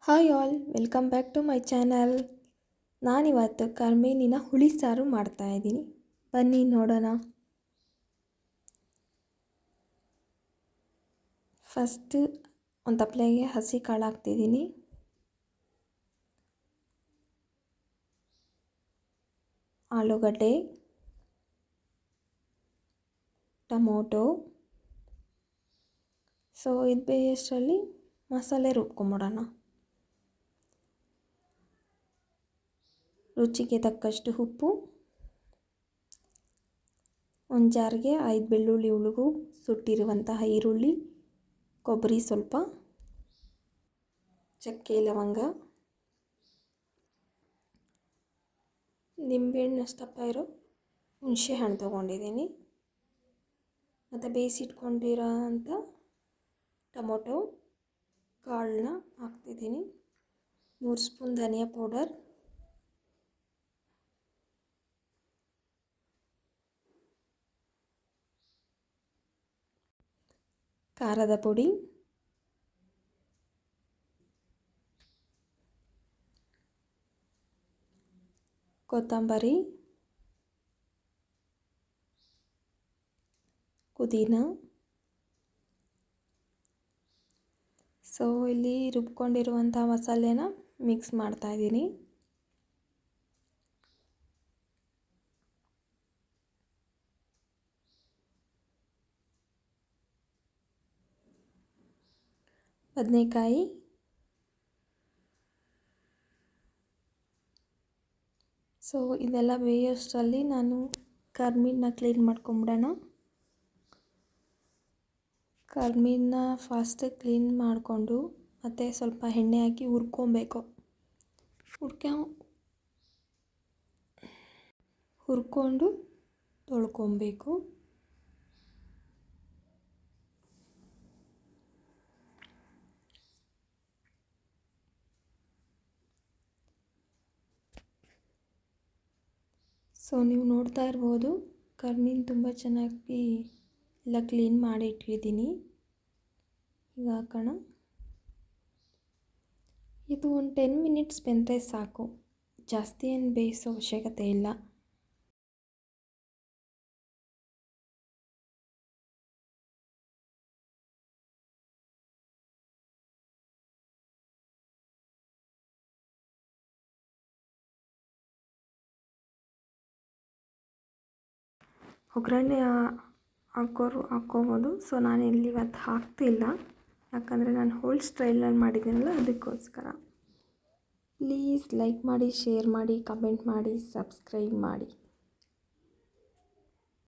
Hi all, welcome back to my channel. ನಾನಿವತ್ತು ಕರ್ಮೇನಿನ ಹುಳಿ ಸಾರು ಮಾಡ್ತಾಯಿದ್ದೀನಿ. ಬನ್ನಿ ನೋಡೋಣ. ಫಸ್ಟ್ ಒಂದು ತಪ್ಪಲೆಗೆ ಹಸಿ ಕಾಳು ಹಾಕ್ತಿದ್ದೀನಿ. ಆಲೂಗಡ್ಡೆ, ಟೊಮೊಟೊ. ಇದು ಬೇಯಷ್ಟರಲ್ಲಿ ಮಸಾಲೆ ರುಬ್ಕೊಂಬಿಡೋಣ. ರುಚಿಗೆ ತಕ್ಕಷ್ಟು ಉಪ್ಪು, ಒಂದು ಜಾರಿಗೆ 5 ಬೆಳ್ಳುಳ್ಳಿ ಉಳುಗು, ಸುಟ್ಟಿರುವಂತಹ ಈರುಳ್ಳಿ, ಕೊಬ್ಬರಿ ಸ್ವಲ್ಪ, ಚಕ್ಕೆ ಲವಂಗ, ನಿಂಬೆಹಣ್ಣಷ್ಟಪ್ಪ ಇರೋ ಹುಣಸೆ ಹಣ್ಣು ತೊಗೊಂಡಿದ್ದೀನಿ, ಮತ್ತು ಬೇಯಿಸಿಟ್ಕೊಂಡಿರೋ ಅಂಥ ಟೊಮೊಟೊ ಕಾಳನ್ನ ಹಾಕ್ತಿದ್ದೀನಿ. 3 ಸ್ಪೂನ್ ಧನಿಯಾ ಪೌಡರ್, ಖಾರದ ಪುಡಿ, ಕೊತ್ತಂಬರಿ, ಪುದೀನ. ಇಲ್ಲಿ ರುಬ್ಕೊಂಡಿರುವಂಥ ಮಸಾಲೆನ ಮಿಕ್ಸ್ ಮಾಡ್ತಾಯಿದ್ದೀನಿ. ಬದನೆಕಾಯಿ, ಇದೆಲ್ಲ ಬೇಯೋಷ್ಟರಲ್ಲಿ ನಾನು ಕರ್ಮೀನ ಕ್ಲೀನ್ ಮಾಡ್ಕೊಂಬಿಡೋಣ. ಕರ್ಮೀನ ಫಾಸ್ಟ್ ಕ್ಲೀನ್ ಮಾಡಿಕೊಂಡು ಮತ್ತು ಸ್ವಲ್ಪ ಎಣ್ಣೆ ಹಾಕಿ ಹುರ್ಕೊಬೇಕು. ಹುರ್ಕೊಂಡು ತೊಳ್ಕೊಬೇಕು. ನೀವು ನೋಡ್ತಾ ಇರ್ಬೋದು, ಕರ್ಮೀನ ತುಂಬ ಚೆನ್ನಾಗಿ ಎಲ್ಲ ಕ್ಲೀನ್ ಮಾಡಿ ಇಟ್ಟಿದ್ದೀನಿ. ಈಗ ಹಾಕೋಣ. ಇದು ಒಂದು 10 ಮಿನಿಟ್ಸ್ ಬೆಂದರೆ ಸಾಕು, ಜಾಸ್ತಿ ಏನು ಬೇಯಿಸೋ ಅವಶ್ಯಕತೆ ಇಲ್ಲ. ಒಗ್ಗರಣೆ ಹಾಕ್ಕೋಬೋದು. ನಾನು ಇಲ್ಲಿ ಇವತ್ತು ಹಾಕ್ತಿಲ್ಲ, ಯಾಕಂದರೆ ನಾನು ಹೋಲ್ ಸ್ಟೈಲಲ್ಲಿ ಮಾಡಿದ್ದೀನಲ್ಲ, ಅದಕ್ಕೋಸ್ಕರ. ಪ್ಲೀಸ್ ಲೈಕ್ ಮಾಡಿ, ಶೇರ್ ಮಾಡಿ, ಕಮೆಂಟ್ ಮಾಡಿ, ಸಬ್ಸ್ಕ್ರೈಬ್ ಮಾಡಿ.